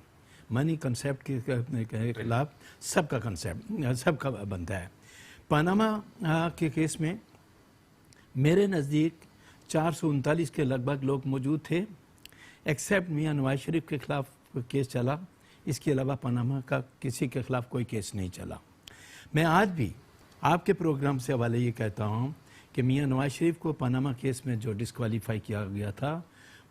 मनी कंसेप्ट के खिलाफ सबका कंसेप्ट सबका बनता है। पनामा के केस में मेरे नज़दीक 439 के लगभग लोग मौजूद थे, एक्सेप्ट मियां नवाज शरीफ के खिलाफ केस चला, इसके अलावा पनामा का किसी के खिलाफ कोई केस नहीं चला। मैं आज भी आपके प्रोग्राम से हवाले ये कहता हूँ कि मियां नवाज शरीफ को पनामा केस में जो डिस्क्वालीफाई किया गया था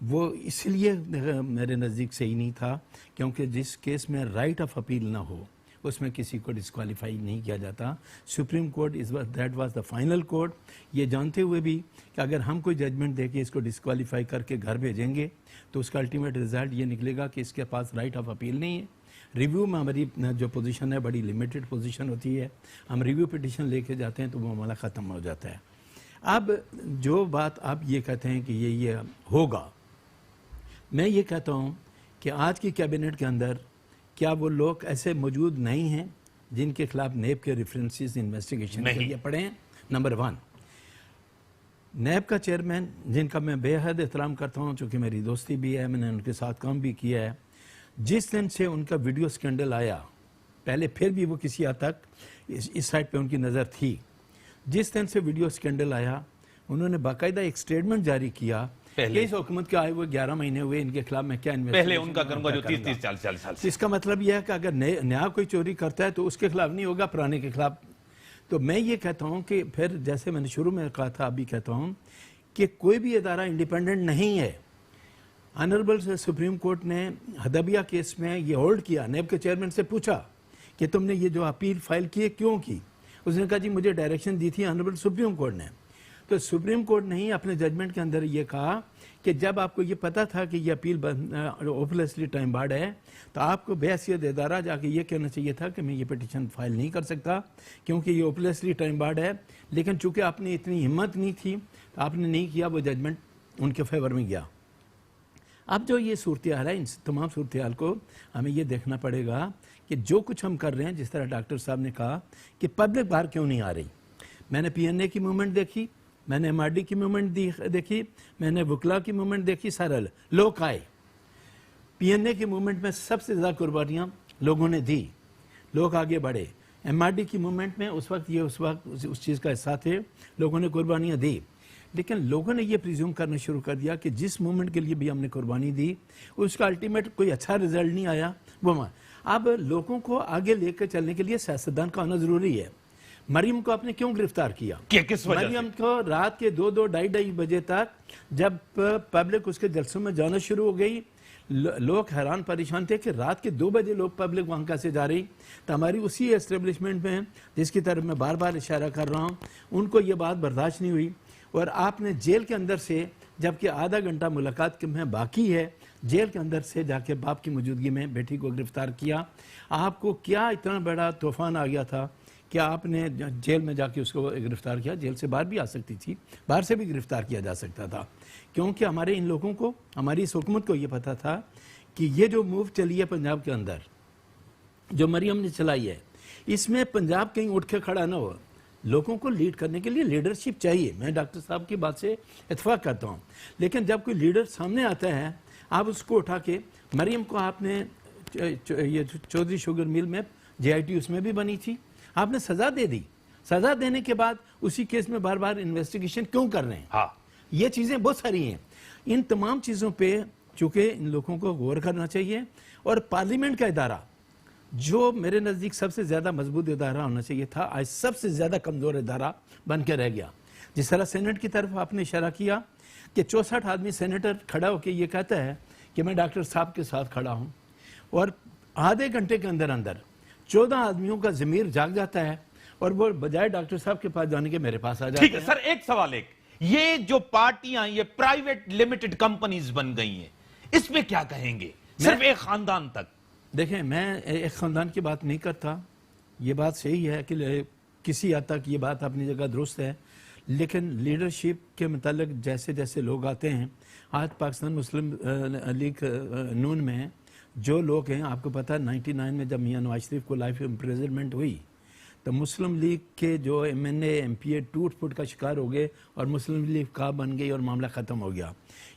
वो इसलिए मेरे नज़दीक सही नहीं था क्योंकि जिस केस में राइट ऑफ अपील ना हो उसमें किसी को डिस्क्वालीफाई नहीं किया जाता। सुप्रीम कोर्ट इस बार that was the final court, ये जानते हुए भी कि अगर हम कोई जजमेंट दे के इसको डिस्क्वालीफाई करके घर भेजेंगे तो उसका अल्टीमेट रिजल्ट ये निकलेगा कि इसके पास राइट ऑफ अपील नहीं है। रिव्यू में हमारी जो पोजीशन है बड़ी लिमिटेड पोजीशन होती है, हम रिव्यू पिटिशन लेके जाते हैं तो वो मामला ख़त्म हो जाता है। अब जो बात आप ये कहते हैं कि ये होगा, मैं ये कहता हूँ कि आज की कैबिनेट के अंदर क्या वो लोग ऐसे मौजूद नहीं हैं जिनके खिलाफ नेब के रेफरेंसेस इन्वेस्टिगेशन के लिए पड़े हैं। नंबर 1, नेब का चेयरमैन जिनका मैं बेहद एहतराम करता हूँ, चूँकि मेरी दोस्ती भी है, मैंने उनके साथ काम भी किया है, जिस दिन से उनका वीडियो स्कैंडल आया, पहले फिर भी वो किसी हद तक इस साइड पे उनकी नज़र थी, जिस दिन से वीडियो स्कैंडल आया उन्होंने बाकायदा एक स्टेटमेंट जारी किया कि इस हुकूमत के आए हुए 11 महीने हुए, इनके खिलाफ मैं क्या पहले उनका करूंगा जो 30-40 साल से। इसका मतलब यह है कि अगर नया कोई चोरी करता है तो उसके खिलाफ नहीं होगा, पुराने के खिलाफ। तो मैं ये कहता हूँ कि फिर जैसे मैंने शुरू में कहा था, अभी कहता हूँ कि कोई भी इदारा इंडिपेंडेंट नहीं है। ऑनरेबल सुप्रीम कोर्ट ने हदबिया केस में ये होल्ड किया, नेब के चेयरमैन से पूछा कि तुमने ये जो अपील फाइल की है क्यों की? उसने कहा जी मुझे डायरेक्शन दी थी ऑनरेबल सुप्रीम कोर्ट ने। तो सुप्रीम कोर्ट ने ही अपने जजमेंट के अंदर ये कहा कि जब आपको ये पता था कि ये अपील ओपलेसली टाइम बार्ड है तो आपको बेहसियत इदारा जाके ये कहना चाहिए था कि मैं ये पिटीशन फाइल नहीं कर सकता क्योंकि ये ओपलेसली टाइम बार्ड है। लेकिन चूंकि आपने इतनी हिम्मत नहीं थी तो आपने नहीं किया, वो जजमेंट उनके फेवर में गया। अब जो ये सूरत हाल है, इन तमाम सूरत हाल को हमें ये देखना पड़ेगा कि जो कुछ हम कर रहे हैं, जिस तरह डॉक्टर साहब ने कहा कि पब्लिक बाहर क्यों नहीं आ रही। मैंने PNA की मूवमेंट देखी, मैंने MRD की मूवमेंट देखी, मैंने वकला की मूवमेंट देखी, सारे लोग आए। PNA की मूवमेंट में सबसे ज़्यादा कुर्बानियाँ लोगों ने दी, लोग आगे बढ़े। MRD की मूवमेंट में उस वक्त उस चीज़ का हिस्सा थे, लोगों ने कुर्बानियाँ दी। लेकिन लोगों ने ये प्रिज्यूम करना शुरू कर दिया कि जिस मूवमेंट के लिए भी हमने कुर्बानी दी उसका अल्टीमेट कोई अच्छा रिजल्ट नहीं आया। वो अब लोगों को आगे लेकर चलने के लिए सियासतदान का आना ज़रूरी है। मरियम को आपने क्यों गिरफ्तार किया? किस वजह मरियम को रात के 2-2, 2:30 बजे तक जब पब्लिक उसके जलसों में जाना शुरू हो गई, लोग हैरान परेशान थे कि रात के 2 बजे लोग पब्लिक वहाँ कैसे जा रही। तो हमारी उसी एस्टेब्लिशमेंट में, जिसकी तरफ मैं बार बार इशारा कर रहा हूँ, उनको ये बात बर्दाश्त नहीं हुई और आपने जेल के अंदर से, जबकि आधा घंटा मुलाकात में बाकी है, जेल के अंदर से जाके बाप की मौजूदगी में बेटी को गिरफ्तार किया। आपको क्या इतना बड़ा तूफान आ गया था कि आपने जेल में जाके उसको गिरफ्तार किया? जेल से बाहर भी आ सकती थी, बाहर से भी गिरफ्तार किया जा सकता था, क्योंकि हमारे इन लोगों को, हमारी इस हुकूमत को ये पता था कि ये जो मूव चली है पंजाब के अंदर, जो मरियम ने चलाई है, इसमें पंजाब कहीं उठ के खड़ा ना हो। लोगों को लीड करने के लिए लीडरशिप चाहिए, मैं डॉक्टर साहब की बात से इत्तेफाक करता हूँ। लेकिन जब कोई लीडर सामने आता है, आप उसको उठा के, मरियम को आपने ये चौधरी शुगर मिल में JIT उसमें भी बनी थी, आपने सजा दे दी। सजा देने के बाद उसी केस में बार बार इन्वेस्टिगेशन क्यों कर रहे हैं? हाँ, ये चीज़ें बहुत सारी हैं। इन तमाम चीज़ों पे चूँकि इन लोगों को गौर करना चाहिए। और पार्लियामेंट का इदारा, जो मेरे नज़दीक सबसे ज़्यादा मजबूत इदारा होना चाहिए था, आज सबसे ज़्यादा कमज़ोर इदारा बन के रह गया। जिस तरह सेनेट की तरफ आपने इशारा किया कि 64 आदमी सेनेटर खड़ा होकर ये कहता है कि मैं डॉक्टर साहब के साथ खड़ा हूँ, और आधे घंटे के अंदर अंदर 14 आदमियों का ज़मीर जाग जाता है और वो बजाय डॉक्टर साहब के पास जाने के मेरे पास आ जाते हैं। ठीक है सर, एक सवाल, ये जो पार्टियां, ये प्राइवेट लिमिटेड कंपनीज बन गई हैं, इसमें क्या कहेंगे? सिर्फ एक खानदान तक। देखें, मैं एक ख़ानदान की बात नहीं करता, ये बात सही है कि किसी हद तक ये बात अपनी जगह दुरुस्त है, लेकिन लीडरशिप के मतलब जैसे जैसे लोग आते हैं, आज पाकिस्तान मुस्लिम लीग नून में जो लोग हैं, आपको पता है 99 में जब मियां नवाज शरीफ को लाइफ इम्प्रिजनमेंट हुई तो मुस्लिम लीग के जो MNA MPA टूट फूट का शिकार हो गए और मुस्लिम लीग का बन गई और मामला ख़त्म हो गया।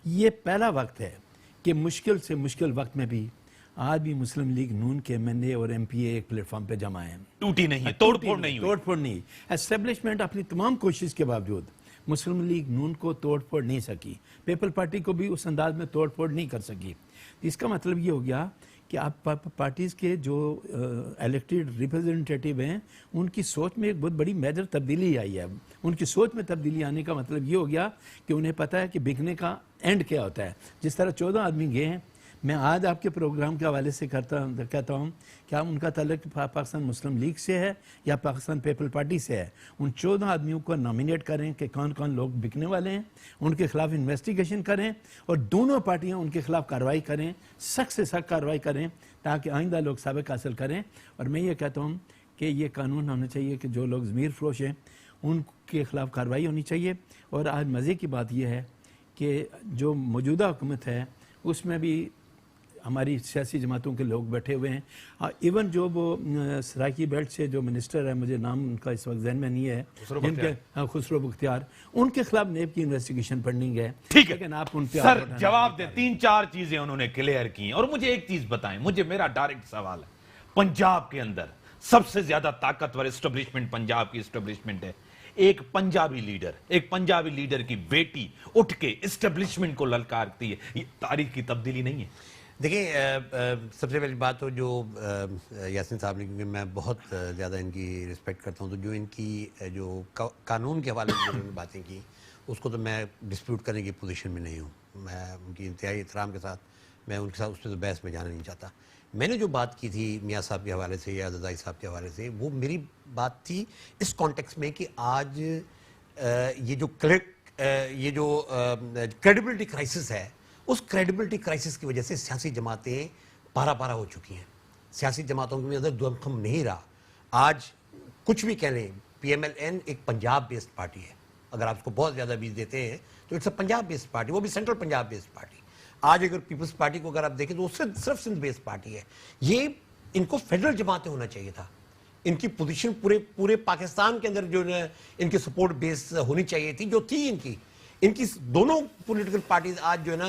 ये पहला वक्त है कि मुश्किल से मुश्किल वक्त में भी आज भी मुस्लिम लीग नून के MNA और MPA एक प्लेटफॉर्म पे जमा है। टूटी नहीं है, तोड़फोड़ नहीं हुई। तोड़फोड़ नहीं। एस्टेब्लिशमेंट अपनी तमाम कोशिश के बावजूद मुस्लिम लीग नून को तोड़ फोड़ नहीं सकी, पीपल पार्टी को भी उस अंदाज में तोड़ फोड़ नहीं कर सकी। इसका मतलब ये हो गया कि आप पार्टीज़ के जो इलेक्टेड रिप्रेजेंटेटिव हैं उनकी सोच में एक बहुत बड़ी मेजर तब्दीली आई है। उनकी सोच में तब्दीली आने का मतलब ये हो गया कि उन्हें पता है कि बिकने का एंड क्या होता है। जिस तरह 14 आदमी गए हैं, मैं आज आपके प्रोग्राम के हवाले से कहता हूँ क्या उनका ताल्लुक पाकिस्तान मुस्लिम लीग से है या पाकिस्तान पीपल पार्टी से है। उन 14 आदमियों को नॉमिनेट करें कि कौन कौन लोग बिकने वाले हैं, उनके खिलाफ इन्वेस्टिगेशन करें और दोनों पार्टियां उनके खिलाफ कार्रवाई करें, सख्त से सख्त कार्रवाई करें ताकि आइंदा लोग सबक हासिल करें। और मैं ये कहता हूँ कि ये कानून होना चाहिए कि जो लोग ज़मीर फरोश हैं उनके खिलाफ कार्रवाई होनी चाहिए। और आज मज़े की बात यह है कि जो मौजूदा हुकूमत है उसमें भी हमारी सियासी जमातों के लोग बैठे हुए हैं। इवन जो वो सराकी बेल्ट से जो मिनिस्टर है, मुझे नाम उनका इस वक्त जहन में नहीं है, जिनके खुसरो बख्तियार, उनके खिलाफ नेब की इन्वेस्टिगेशन पढ़नी है। ठीक है, लेकिन आप उन पे सर जवाब दे। 3-4 चीजें उन्होंने क्लियर की और मुझे एक चीज बताएं, मुझे मेरा डायरेक्ट सवाल है, पंजाब के अंदर सबसे ज्यादा ताकतवर एस्टेब्लिशमेंट पंजाब की एस्टेब्लिशमें है। एक पंजाबी लीडर की बेटी उठ के एस्टेब्लिशमेंट को ललकारती है, ये तारीख की तब्दीली नहीं है? देखिए, सबसे पहली बात तो जो यासीन साहब ने, क्योंकि मैं बहुत ज़्यादा इनकी रिस्पेक्ट करता हूँ, तो जो इनकी जो कानून के हवाले से उन्होंने बातें की उसको तो मैं डिस्प्यूट करने की पोजीशन में नहीं हूँ। मैं उनकी इंतहाई एहतराम के साथ मैं उनके साथ उस पर तो बहस में जाना नहीं चाहता। मैंने जो बात की थी मियाँ साहब के हवाले से या ज़दाई साहब के हवाले से, वो मेरी बात थी इस कॉन्टेक्स्ट में कि आज ये जो क्रेडिबिलिटी क्राइसिस है, उस क्रेडिबिलिटी क्राइसिस की वजह से सियासी जमातें पारा हो चुकी हैं। सियासी जमातों के अंदर दमखम नहीं रहा। आज कुछ भी कह लें, PMLN एक पंजाब बेस्ड पार्टी है। अगर आप उसको बहुत ज़्यादा बीज देते हैं तो it's a Punjab based party, वो भी सेंट्रल पंजाब बेस्ड पार्टी। आज अगर पीपल्स पार्टी को अगर आप देखें तो उससे सिर्फ सिंध बेस्ड पार्टी है। ये इनको फेडरल जमातें होना चाहिए था। इनकी पोजीशन पूरे पाकिस्तान के अंदर जो है इनकी सपोर्ट बेस होनी चाहिए थी, जो थी इनकी दोनों पॉलिटिकल पार्टीज आज जो है ना,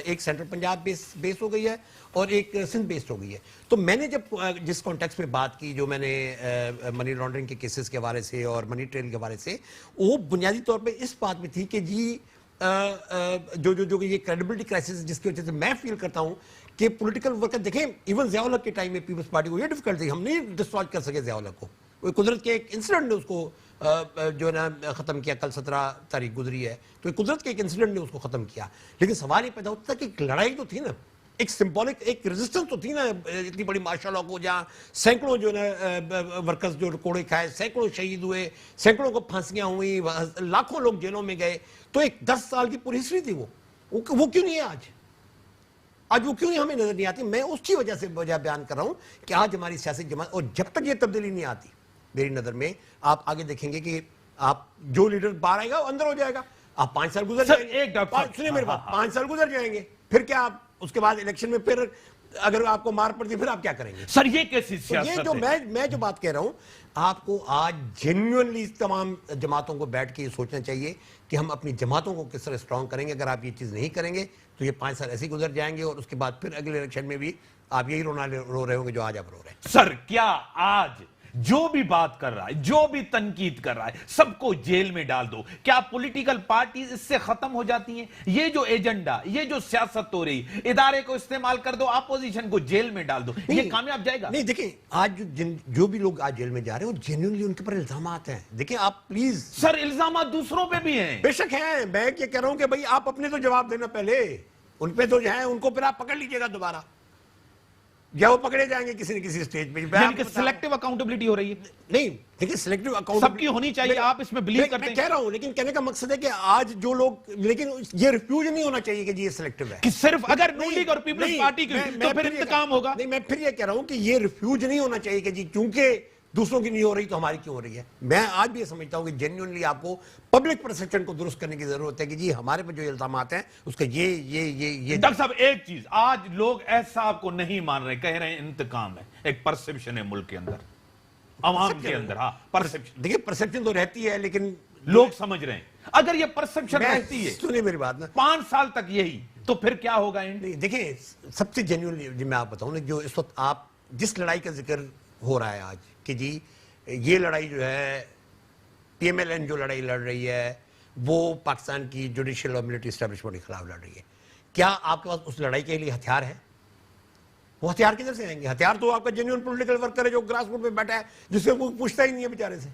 एक सेंट्रल पंजाब बेस हो गई है और एक सिंध बेस्ड हो गई है। तो मैंने जब जिस कॉन्टेक्स्ट में बात की, जो मैंने मनी लॉन्ड्रिंग के केसेस के हवाले से और मनी ट्रेल के हवाले से, वो बुनियादी तौर पे इस बात में थी कि जी जो ये क्रेडिबिलिटी क्राइसिस जिसकी वजह से मैं फील करता हूँ कि पॉलिटिकल वर्कर, देखें इवन ज़िया उल हक के टाइम में पीपल्स पार्टी को ये डिफिकल्ट थी, हम नहीं डिस्ट्रॉय कर सके ज़िया उल हक को। वो कुदरत के एक इंसिडेंट ने उसको जो है ना ख़त्म किया। कल 17 तारीख गुजरी है, तो कुदरत के एक इंसिडेंट ने उसको ख़त्म किया। लेकिन सवाल ये पैदा होता है कि एक लड़ाई तो थी ना, एक सिंबॉलिक एक रेजिस्टेंस तो थी ना, इतनी बड़ी मार्शल लॉ को, जहाँ सैकड़ों जो है वर्कर्स जो कोड़े खाए, सैकड़ों शहीद हुए, सैकड़ों को फांसियाँ हुई, लाखों लोग जेलों में गए। तो एक 10 साल की पूरी हिस्ट्री थी। वो क्यों नहीं है आज वो क्यों नहीं हमें नजर नहीं आती? मैं उसकी वजह से बयान कर रहा हूँ कि आज हमारी सियासी जमात, और जब तक ये तब्दीली नहीं आती मेरी नज़र में, आप आगे देखेंगे कि आप जो लीडर बाहर आएगा वो अंदर हो जाएगा। आप 5 साल गुजर जाएंगे, सुनिए मेरी बात, 5 साल गुजर जाएंगे, फिर क्या आप उसके बाद इलेक्शन में फिर अगर आपको मार पड़ती फिर आप क्या करेंगे? सर ये कैसी सियासत है? ये जो मैं जो बात कह रहा हूं, आपको आज जेन्युइनली तमाम जमातों को बैठ के ये सोचना चाहिए कि हम अपनी जमातों को किस तरह स्ट्रांग करेंगे। अगर आप ये चीज़ नहीं करेंगे तो ये 5 साल ऐसे ही गुजर जाएंगे और उसके बाद फिर अगले इलेक्शन में भी आप यही रो रहे होंगे जो आज आप रो रहे हैं। सर क्या आज जो भी बात कर रहा है, जो भी तनकीद कर रहा है, सबको जेल में डाल दो, क्या पॉलिटिकल पार्टीज इससे खत्म हो जाती हैं? ये जो एजेंडा, ये जो सियासत हो रही, इदारे को इस्तेमाल कर दो, अपोजिशन को जेल में डाल दो, ये कामयाब जाएगा? नहीं, देखिए आज जो भी लोग आज जेल में जा रहे हैं वो जेन्युइनली उनके ऊपर इल्जामात हैं। देखिए आप प्लीज सर, इल्जामात दूसरों पे भी हैं। बेशक हैं, मैं ये कह रहा हूं कि भाई आप अपने तो जवाब देना पहले, उन पे तो जो है उनको फिर आप पकड़ लीजिएगा दोबारा, या वो पकड़े जाएंगे किसी न किसी स्टेज पे। सिलेक्टिव अकाउंटेबिलिटी हो रही है? नहीं, देखिए सिलेक्टिव अकाउंटेबिलिटी सबकी होनी चाहिए, आप इसमें बिलीव करते हैं? मैं कह रहा हूं, लेकिन कहने का मकसद है कि आज जो लोग, लेकिन ये रिफ्यूज नहीं होना चाहिए कि जी ये सिलेक्टिव है, कि सिर्फ अगर नून लीग और पीपल्स पार्टी की तो फिर इंतकाम होगा। नहीं, मैं फिर ये कह रहा हूं कि ये रिफ्यूज नहीं होना चाहिए कि जी क्योंकि दूसरों की नहीं हो रही तो हमारी क्यों हो रही है। मैं आज भी ये समझता हूं कि जेन्युइनली आपको पब्लिक परसेप्शन को दुरुस्त करने की जरूरत है कि जी हमारे पे जो इल्जामात हैं उसका ये डॉक्टर साहब एक चीज, आज लोग ऐसा को नहीं मान रहे, कह रहे हैं इंतकाम है, एक परसेप्शन है मुल्क के अंदर, अवाम के अंदर। हाँ, परसेप्शन, देखिए परसेप्शन तो रहती है, लेकिन लोग समझ रहे हैं अगर ये परसेप्शन रहती है, सुनिए मेरी बात ना, 5 साल तक यही, तो फिर क्या होगा? देखिए सबसे जेन्युइनली मैं आप बताऊं, जो इस वक्त आप जिस लड़ाई का जिक्र हो रहा है आज कि जी ये लड़ाई जो है PMLN जो लड़ाई लड़ रही है वो पाकिस्तान की जुडिशियल और मिलिट्री एस्टेब्लिशमेंट के खिलाफ लड़ रही है। क्या आपके पास उस लड़ाई के लिए हथियार है? वो हथियार किधर से आएंगे? हथियार तो आपका जेन्युइन पॉलिटिकल वर्कर है जो ग्रास रूट पे बैठा है, जिससे कोई पूछता ही नहीं है बेचारे से।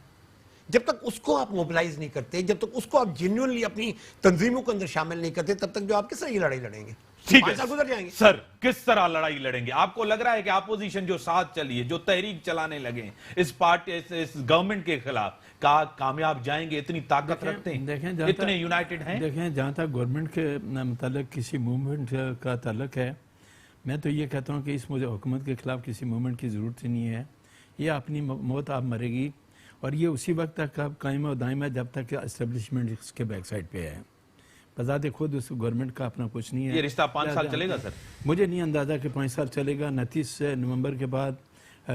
जब तक उसको आप मोबिलाइज नहीं करते, जब तक उसको आप जेन्युइनली अपनी तंजीमों के अंदर शामिल नहीं करते, तब तक जो आप किस तरह की लड़ाई लड़ेंगे? ठीक है 5 साल गुजर जाएंगे। सर, किस तरह लड़ाई लड़ेंगे? आपको लग रहा है कि अपोजिशन जो साथ चली है, जो तहरीक चलाने लगे इस पार्टी, इस गवर्नमेंट के खिलाफ, का कामयाब जाएंगे? इतनी ताकत रखते हैं, इतने यूनाइटेड हैं? देखें, जहाँ तक गवर्नमेंट के मतलब किसी मूवमेंट का ताल्लुक है, मैं तो ये कहता हूँ कि इस मुझे हुकूमत के खिलाफ किसी मूवमेंट की ज़रूरत ही नहीं है। ये अपनी मौत आप मरेगी, और ये उसी वक्त तक आप कायम और दायम है जब तक एस्टेब्लिशमेंट इसके बैक साइड पे है। बजाते खुद उस गवर्नमेंट का अपना कुछ नहीं है। ये रिश्ता 5 साल चलेगा सर? मुझे नहीं अंदाज़ा कि 5 साल चलेगा। 29 नवंबर के बाद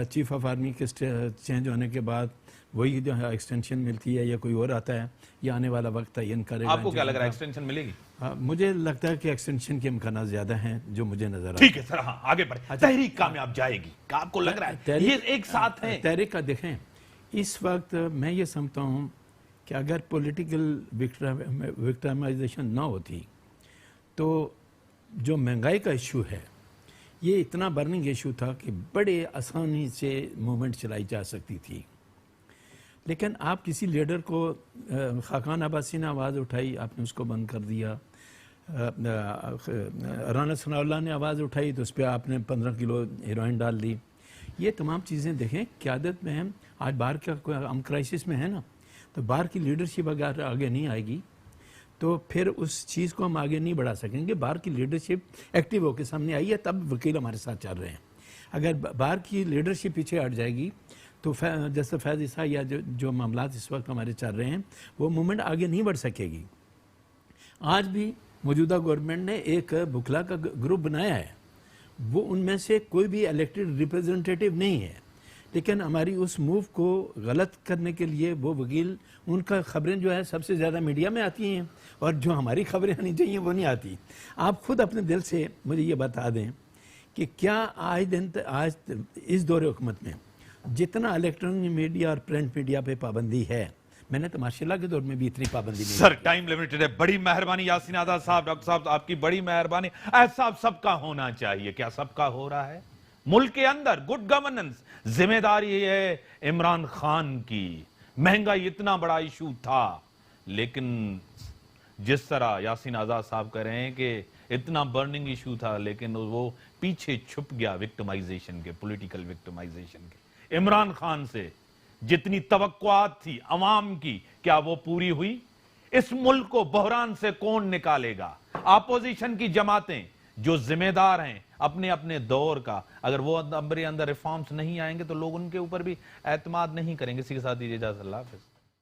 चीफ ऑफ आर्मी के चेंज होने के बाद वही जो है एक्सटेंशन मिलती है या कोई और आता है, ये आने वाला वक्त तयन करेगा। आपको क्या लग रहा है, एक्सटेंशन मिलेगी? मुझे लगता है कि एक्सटेंशन के इम्कान ज्यादा हैं जो मुझे नजर आता है। ठीक है सर, हाँ आगे बढ़े। तहरीक कामयाब जाएगी, आपको लग रहा है? ये एक साथ है तहरीक का। देखें, इस वक्त मैं ये समझता हूँ कि अगर पॉलिटिकल विक्टिमाइजेशन ना होती तो जो महंगाई का इशू है, ये इतना बर्निंग इशू था कि बड़े आसानी से मूवमेंट चलाई जा सकती थी। लेकिन आप किसी लीडर को, खाकान अब्बासी ने आवाज़ उठाई, आपने उसको बंद कर दिया। राना सनाउल्लाह ने आवाज़ उठाई तो उस पर आपने 15 किलो हेरोइन डाल दी। ये तमाम चीज़ें देखें क़यादत में हैं। आज बाहर का हम क्राइसिस में है ना, तो बाहर की लीडरशिप अगर आगे नहीं आएगी तो फिर उस चीज़ को हम आगे नहीं बढ़ा सकेंगे। बाहर की लीडरशिप एक्टिव होकर सामने आई है, तब वकील हमारे साथ चल रहे हैं। अगर बाहर की लीडरशिप पीछे हट जाएगी तो जैसे फैज़ ईसा या जो मामलात इस वक्त हमारे चल रहे हैं, वो मूवमेंट आगे नहीं बढ़ सकेगी। आज भी मौजूदा गवर्नमेंट ने एक बुखला का ग्रुप बनाया है, वो उनमें से कोई भी इलेक्टेड रिप्रेजेंटेटिव नहीं है, लेकिन हमारी उस मूव को गलत करने के लिए वो वकील, उनका खबरें जो है सबसे ज़्यादा मीडिया में आती हैं, और जो हमारी खबरें आनी चाहिए वो नहीं आती। आप खुद अपने दिल से मुझे ये बता दें कि क्या आज इस दौरे हुकूमत में जितना इलेक्ट्रॉनिक मीडिया और प्रिंट मीडिया पे पाबंदी है, मैंने तो माशाल्लाह के दौर में भी इतनी पाबंदी नहीं। सर टाइम लिमिटेड है। बड़ी मेहरबानी यासीन आज़ाद साहब, डॉक्टर साहब आपकी बड़ी मेहरबानी। ऐसा सबका होना चाहिए। क्या सबका हो रहा है? मुल्क के अंदर गुड गवर्नेंस जिम्मेदारी है इमरान खान की। महंगाई इतना बड़ा इशू था, लेकिन जिस तरह यासीन आज़ाद साहब कह रहे हैं कि इतना बर्निंग इशू था, लेकिन वो पीछे छुप गया विक्टिमाइजेशन के, पॉलिटिकल विक्टिमाइजेशन के। इमरान खान से जितनी तवक्कुआत थी अवाम की, क्या वो पूरी हुई? इस मुल्क को बहरान से कौन निकालेगा? अपोजिशन की जमातें जो जिम्मेदार हैं अपने अपने दौर का, अगर वो अंदर रिफॉर्म्स नहीं आएंगे तो लोग उनके ऊपर भी एतमाद नहीं करेंगे। इसी के साथ दीजिए इजाज़त, अल्लाह हाफ़िज़।